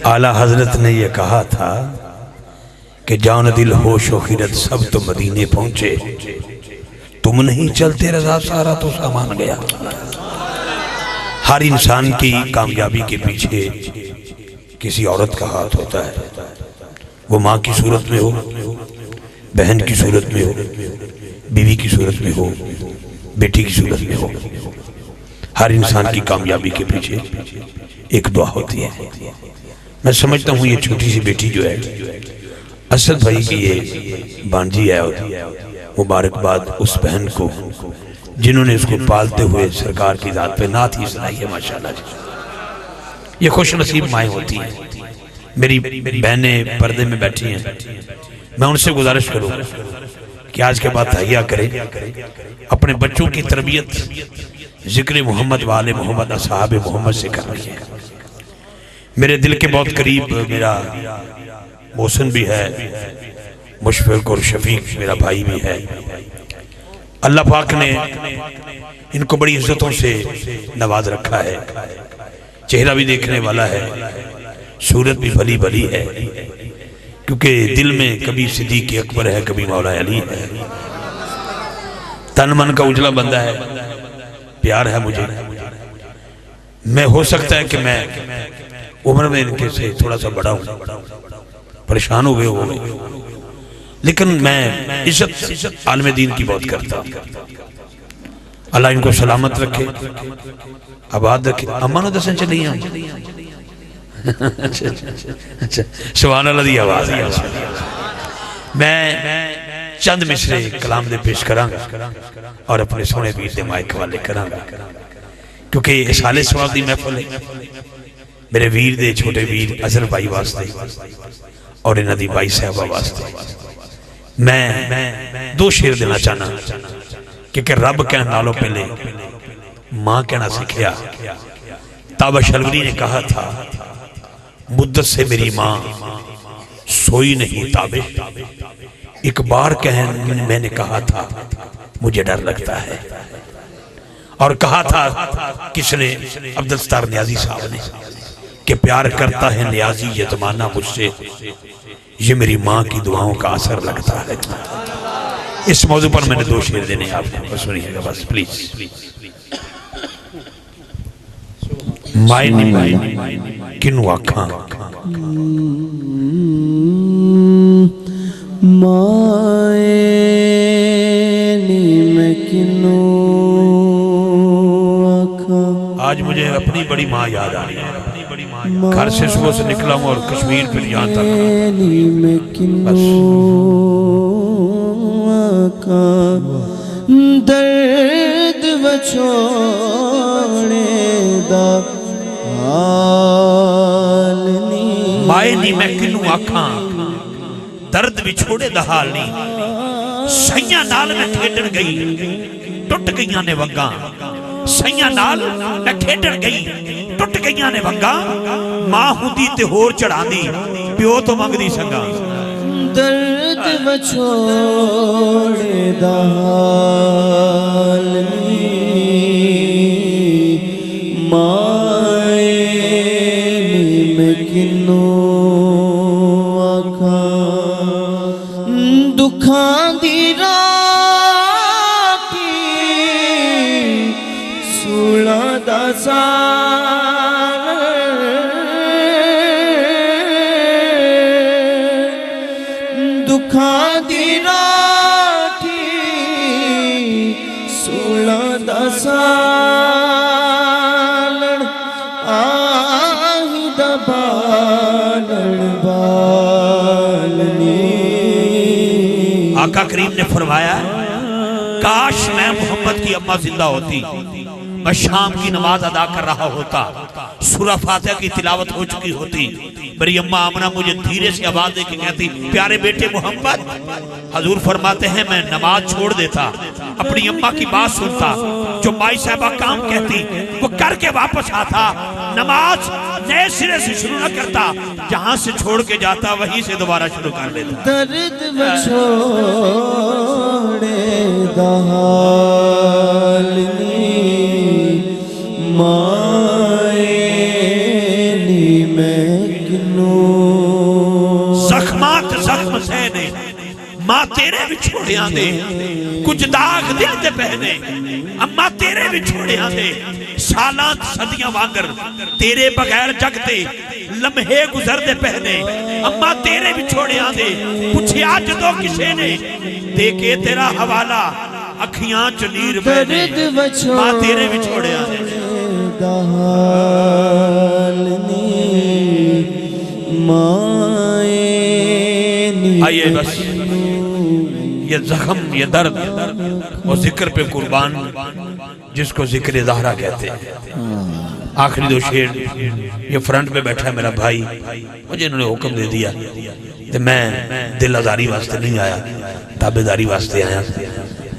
اعلیٰ حضرت نے یہ کہا تھا کہ جان دل ہوش و خیرت سب تو مدینے پہنچے، تم نہیں چلتے رضا سارا تو سامان گیا۔ ہر انسان کی کامیابی کے پیچھے کسی عورت کا ہاتھ ہوتا ہے، وہ ماں کی صورت میں ہو، بہن کی صورت میں ہو، بیوی کی صورت میں ہو، بیٹی کی صورت میں ہو۔ ہر انسان کی کامیابی کے پیچھے ایک دعا ہوتی ہے۔ میں سمجھتا ہوں یہ چھوٹی سی بیٹی جو ہے اسد بھائی کی یہ بانجی ہے، اور مبارکباد اس بہن کو جنہوں نے اس کو پالتے ہوئے سرکار کی ذات پہ نعت ہی سنائی ہے۔ ماشاءاللہ یہ خوش نصیب مائیں ہوتی ہیں۔ میری بہنیں پردے میں بیٹھی ہیں، میں ان سے گزارش کروں کہ آج کے بعد تہیہ کریں، اپنے بچوں کی تربیت ذکر محمد والے محمد اصحاب محمد سے کرنی ہے۔ میرے دل کے بہت قریب میرا محسن بھی ہے، مشفق اور شفیق میرا بھائی بھی ہے۔ اللہ پاک نے ان کو بڑی عزتوں سے نواز رکھا ہے، چہرہ بھی دیکھنے والا ہے، صورت بھی بھلی بھلی ہے، کیونکہ دل میں کبھی صدیق اکبر ہے، کبھی مولا علی ہے۔ تن من کا اجلا بندہ ہے، پیار ہے مجھے۔ میں ہو سکتا ہے کہ میں عمر میں ان کے سے تھوڑا سا بڑا ہوں، پریشان ہو گئے لیکن میں عزت عالم دین کی بہت کرتا ہوں۔ اللہ ان کو سلامت رکھے، آباد رکھے۔ امانو دسن چلی ہیں سبحان اللہ دی آواز ہے۔ میں چند مصرے کلام دے پیش کروں اور اپنے سونے ویر دے مائک والے کروں، کیونکہ سالے سواب دی محفل ہے میرے ویر دے چھوٹے ویر اظہر بھائی واسطے اور انہ دی بھائی صاحبہ واسطے۔ میں دو شعر دینا چاہنا کہ رب کہنا نالوں پہلے ماں کہنا سکھیا۔ تابہ شلوری نے کہا تھا مدت سے میری ماں سوئی نہیں تابے، ایک بار میں نے کہا تھا مجھے ڈر لگتا ہے، اور کہا تھا کس نے؟ عبدالستار نیازی صاحب نے، کہ پیار کرتا ہے نیازی یہ زمانہ مجھ سے، یہ میری ماں کی دعاؤں کا اثر لگتا ہے۔ اس موضوع پر میں نے دو شعر دینے آپ کو سنیے گا بس پلیز۔ مائے نی کنو آکھاں، مائے نی میں کنو آکھاں۔ آج مجھے اپنی بڑی ماں یاد آ رہی ہے، گھر سے صبح سے نکلا ہوں اور کشمیر پھر یہاں تک بس۔ درد وچھوڑے دا حال نی، مائے نی میں کنو آکھاں، درد وچھوڑے دا حال نی، سیاں نال میں کھیڈن گئی ٹوٹ گئیاں نے ونگاں، سیاں نال میں کھیڈن گئی ٹوٹ گئیاں نے ونگاں، ماں ہوندی تے ہور چڑھان دی پیو تو منگ دی سنگاں۔ درد وچھوڑے دا حال نی، مائے نی میں کنو آکھاں، دکھاں دی راکی سولا دا دکھاں دی راکی سولا دا سالن، آہی دا بالن بالنی۔ آقا کریم نے فرمایا کاش میں محمد کی اماں زندہ ہوتی، میں شام کی نماز ادا کر رہا ہوتا، سورہ فاتحہ کی تلاوت ہو چکی ہوتی، میری اماں آمنہ مجھے دھیرے سے آواز دے کے کہتی پیارے بیٹے محمد۔ حضور فرماتے ہیں میں نماز چھوڑ دیتا، اپنی اماں کی بات سنتا، جو مائی صاحبہ کام کہتی وہ کر کے واپس آتا، نماز نئے سرے سے شروع نہ کرتا، جہاں سے چھوڑ کے جاتا وہیں سے دوبارہ شروع کر لیتا۔ درد وچھوڑے دا حال نی، مائے نی میں زخمات زخم سہنے ماں تیرے وچھوڑیاں دے کچھ داغ دل دے پہنے اماں تیرے وچھوڑیاں دے سالات صدیاں وانگر تیرے بغیر جگ دے لمحے گزر دے پہنے اماں تیرے وچھوڑیاں دے پوچھے آج تو کسے نے دیکھے تیرا حوالہ اکھیاں چنیر بہنے ماں تیرے وچھوڑیاں دے آئیے بس یہ زخم یہ درد وہ ذکر پہ قربان جس کو ذکر زہرا کہتے ہیں آخری دو شیر یہ فرنٹ پہ بیٹھا ہے میرا بھائی مجھے انہوں نے حکم دے دیا کہ میں دل آزاری واسطے نہیں آیا تابعداری واسطے آیا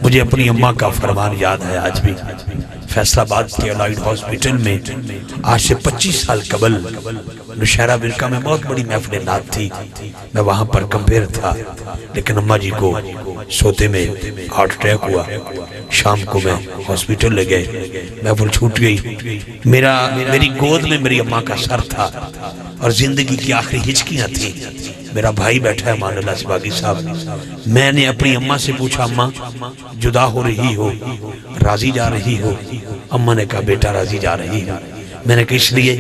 مجھے اپنی اماں کا فرمان یاد ہے آج بھی فیصل آباد کے الائیڈ ہاسپٹل میں آج سے 25 سال قبل نشہرہ برکہ میں بہت بڑی محفل نعت تھی میں وہاں پر کمپیر تھا لیکن اماں جی کو سوتے میں ہارٹ اٹیک ہوا شام کو میں ہاسپٹل لے گئے محفل چھوٹ گئی میری گود میں میری اماں کا سر تھا اور زندگی کی آخری ہچکیاں تھیں میرا بھائی بیٹھا ہے مان اللہ سباغی صاحب میں نے اپنی اماں سے پوچھا اماں جدا ہو رہی ہو راضی جا رہی ہو اماں نے کہا بیٹا راضی جا رہی ہو میں نے کہا اس لیے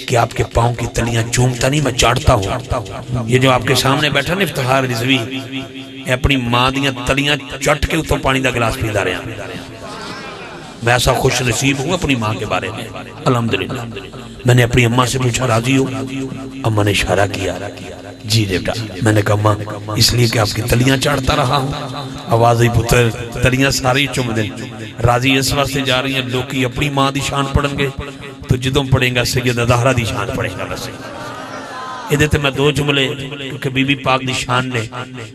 کہ آپ کے پاؤں کی تلیاں چومتا نہیں میں چاڑتا ہوں یہ جو آپ کے سامنے بیٹھا نا افتخار رضوی اپنی ماں دیاں تلیاں چٹ کے اتوں پانی دا گلاس پیدا رہے ہیں میں ایسا خوش نصیب ہوں اپنی ماں کے بارے میں الحمدللہ میں نے اپنی اماں سے پوچھا راضی ہو اماں نے اشارہ کیا جی بیٹا میں نے کہا اماں اس لیے کہ آپ کی تلیاں چاڑتا رہا ہوں آوازی پتر تلیاں ساری چم دیں راضی اس وقت سے جا رہی ہیں لوکی اپنی ماں دی شان پڑھیں گے تو جدوں پڑھیں گا سیدہ زہرا دی شان پڑھیں گا بس یہ دیتے میں دو جملے کیونکہ بی بی پاک دی شان نے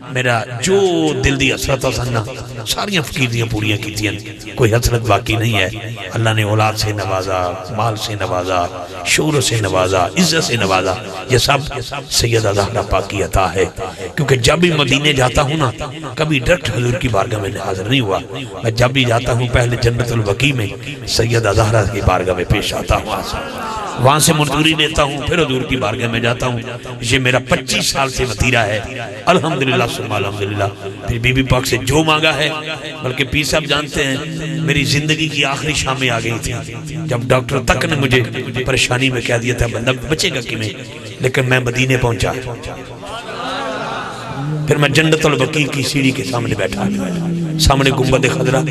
میرا جو دل دی حسرت سننا ساریاں فقیر دیاں پوریاں کیتیاں کوئی حسرت باقی نہیں ہے اللہ نے اولاد سے نوازا مال سے نوازا شعور سے نوازا عزت سے نوازا یہ سب سیدہ زہرا پاک کی عطا ہے کیونکہ جب بھی مدینے جاتا ہوں نا کبھی ڈائریکٹ حضور کی بارگاہ میں حاضر نہیں ہوا میں جب بھی جاتا ہوں پہلے جنت البقیع میں سیدہ زہرا کی بارگاہ میں پیش آتا ہوں وہاں سے منظوری لیتا ہوں پھر حضور کی بارگاہ میں جاتا ہوں یہ میرا 25 سال سے وطیرہ ہے الحمدللہ ثم الحمدللہ پھر بی بی پاک سے جو مانگا ہے بلکہ پیر صاحب جانتے ہیں میری زندگی کی آخری شامیں آ گئی تھی جب ڈاکٹر تک نے مجھے پریشانی میں کہہ دیا تھا بندہ بچے گا کہ میں لیکن میں مدینے پہنچا پھر میں جنت البقیع کی سیڑھی کے سامنے بیٹھا سامنے گنبد خضرا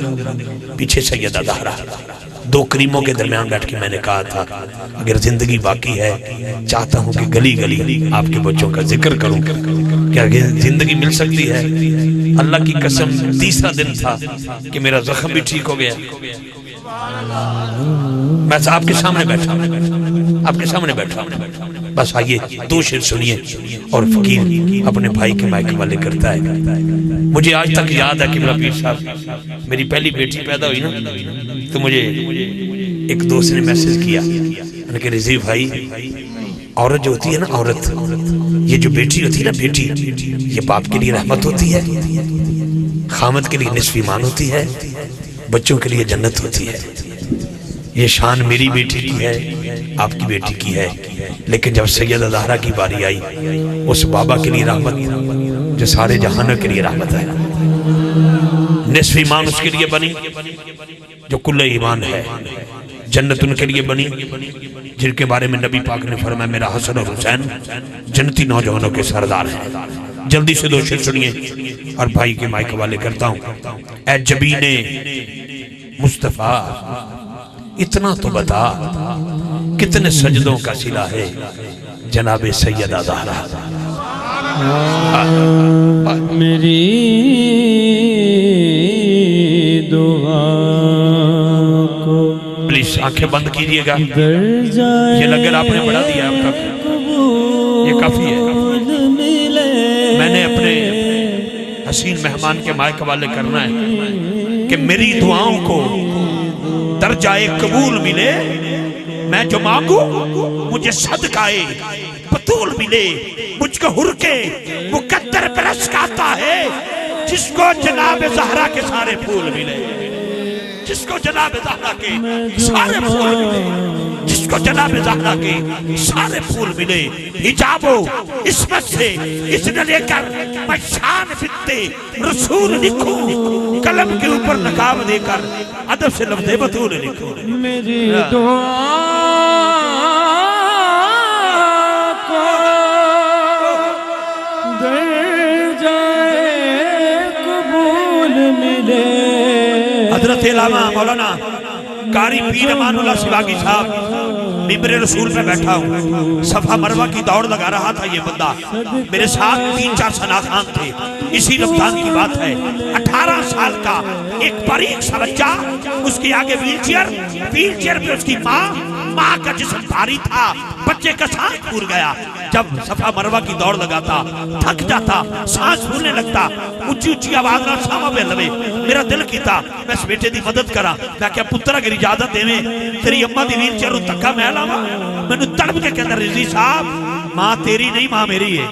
پیچھے سیدہ زہرا دو کریموں کے درمیان بیٹھ کے میں نے کہا تھا اگر زندگی باقی ہے چاہتا ہوں کہ گلی گلی آپ کے بچوں کا ذکر کروں کیا زندگی مل سکتی ہے اللہ کی قسم تیسرا دن تھا کہ میرا زخم بھی ٹھیک ہو گیا میں آپ کے سامنے بیٹھا آپ کے سامنے بیٹھا بس آئیے دو شعر سنیے اور فقیر اپنے بھائی کے مائک والے کرتا ہے مجھے آج تک یاد ہے کہ میرا پیر صاحب میری پہلی بیٹی پیدا ہوئی نا تو مجھے ایک دوست نے میسج کیا میں نے کہا رضی بھائی عورت جو ہوتی ہے نا عورت یہ جو بیٹی ہوتی ہے نا بیٹی یہ باپ کے لیے رحمت ہوتی ہے خامد کے لیے نصف ایمان ہوتی ہے بچوں کے لیے جنت ہوتی ہے یہ شان میری بیٹی کی ہے آپ کی بیٹی کی ہے لیکن جب سیدہ زہرا کی باری آئی اس بابا کے لیے رحمت جو سارے جہانوں کے لیے رحمت ہے نصف ایمان اس کے لیے بنی جو کل ایمان ہے جنت ان کے لیے بنی جن کے بارے میں نبی پاک نے فرمایا میرا حسن اور حسین جنتی نوجوانوں کے سردار ہیں جلدی سے دو شعر سنیے اور بھائی کے مائک حوالے کرتا ہوں اے جبین مصطفیٰ اتنا تو بتا کتنے سجدوں کا صلہ ہے جناب سیدہ زہرا میری دعا کو پلیز آنکھیں بند کیجئے گا یہ لگر آپ نے بڑھا دیا اب تک یہ کافی ہے میں نے اپنے حسین مہمان کے مائک حوالے کرنا ہے کہ میری دعاؤں کو درجہ قبول ملے میں جو مانگوں مجھے صدقائے بطول ملے مجھ کو حرکے مقدر پرس کہتا ہے جس کو جناب زہرا کے سارے پھول ملے جس کو جناب زہرا کے سارے پھول ملے، جس کو جناب زہرا کے سارے پھول ملے، حجاب و عصمت سے اذن لے کر میں شان بنتے رسول لکھوں، قلم کے اوپر نقاب دے کر ادب سے لفظ بطول لکھوں۔ میری دعا کو در جائے قبول ملے۔ حضرت علامہ مولانا قاری پیر امان اللہ سواگی صاحب ممبر رسول پہ بیٹھا ہوں، صفا مروہ کی دوڑ لگا رہا تھا یہ بندہ، میرے ساتھ 3-4 شناخان تھے، اسی رمضان کی بات ہے، 18 سال کا ایک باریک سا بچہ، اس کے آگے ویل چیئر پہ اس کی ماں کا جسم بھاری تھا، بچے کا سانس پھول گیا، جب صفا مروہ کی دوڑ لگاتا تھک جاتا، سانس پھولنے لگتا، اونچی آواز نہ ساما پہ لوے، میرا دل کیتا میں اس بیٹے دی مدد کرا، میں کیا پتر اگر اجازت دے میں تیری اممہ دی ویل چیئر تکا میں لاما، میں نے تڑپ کے کہتا رضی صاحب ماں تیری نہیں ماں میری ہے۔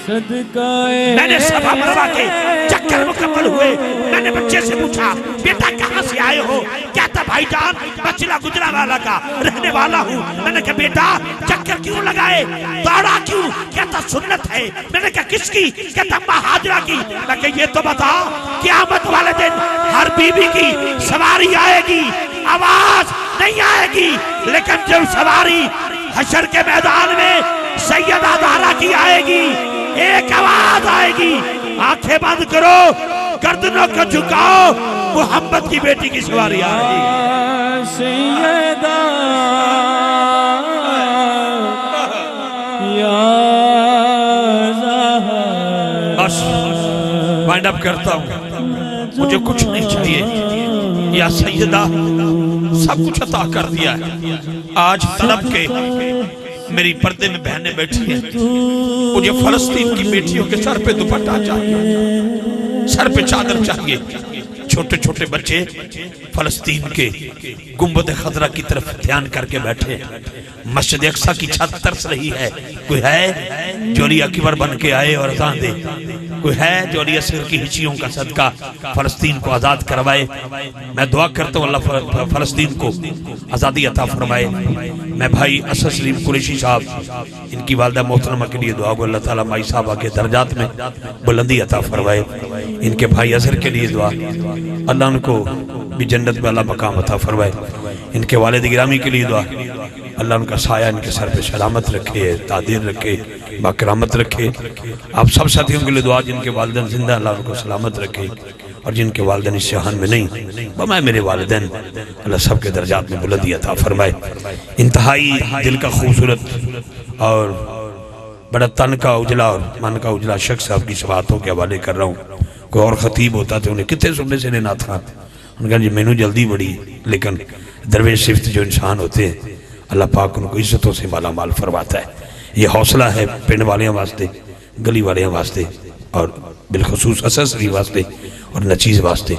میں نے صفا مروہ کے چکر مکمل ہوئے، میں نے بچے سے پوچھا بیٹا کہاں سے آئے ہو؟ کہتا بھائی جان بچلا گجرا والا کا رہنے والا ہوں۔ میں نے کہا بیٹا چکر کیوں لگائے، دوڑا کیوں؟ کہتا سنت ہے۔ میں نے کہا کس کی؟ کہتا ماں ہاجرہ کی۔ میں کہا یہ تو بتا قیامت والے دن ہر بی بی کی سواری آئے گی، آواز نہیں آئے گی، لیکن جب سواری حشر کے میدان میں سیدہ زہرا کی آئے گی، ایک آواز آئے گی، آنکھیں بند کرو، گردنوں کو جھکاؤ، محمد کی بیٹی کی سواری آ رہی ہے۔ سیدہ یا زہرا، بس وائنڈ اپ کرتا ہوں، مجھے کچھ نہیں چاہیے، یا سیدہ سب کچھ عطا کر دیا ہے، آج طلب کے میری پردے میں بہنیں بیٹھی ہیں، مجھے فلسطین کی بیٹیوں کے سر پہ دوپٹہ چاہیے، سر پہ چادر چاہیے، چھوٹے چھوٹے بچے فلسطین کے گنبد خضرا کی طرف دھیان کر کے بیٹھے، مسجد اقصی کی چھت ترس رہی ہے، کوئی ہے جو علی اکبر بن کے آئے اور اذان دے، کوئی ہے جو علی اصغر کی ہچیوں کا صدقہ فلسطین کو آزاد کروائے۔ میں دعا کرتا ہوں اللہ فلسطین کو آزادی عطا فرمائے۔ میں بھائی اسد سلیم قریشی صاحب ان کی والدہ محترمہ کے لیے دعا کو اللہ تعالیٰ مائی صاحبہ کے درجات میں بلندی عطا فرمائے۔ ان کے بھائی اظہر کے لیے دعا، اللہ ان کو بھی جنت میں اللہ مقام عطا فرمائے۔ ان کے والد گرامی کے لیے دعا، اللہ ان کا سایہ ان کے سر پہ سلامت رکھے، تعدیر رکھے، باکرامت رکھے۔ آپ سب ساتھیوں کے لیے دعا جن کے والدین زندہ اللہ ان کو سلامت رکھے، اور جن کے والدین اس جہان میں نہیں بمائے میرے والدین، اللہ سب کے درجات میں بلندی عطا فرمائے۔ انتہائی دل کا خوبصورت اور بڑا تن کا اجلا اور من کا اجلا شخص آپ کی شفاعتوں کے حوالے کر رہا ہوں۔ کوئی اور خطیب ہوتا تو انہیں کتنے سننے سے نہ تھا، ان کا جی میں نے جلدی بڑی، لیکن درویش صفت جو انسان ہوتے ہیں اللہ پاک ان کو عزتوں سے مالا مال فرماتا ہے۔ یہ حوصلہ ہے پنڈ والیاں واسطے، گلی والیاں واسطے، اور بالخصوص اسد سلیم واسطے اور نچیز واسطے۔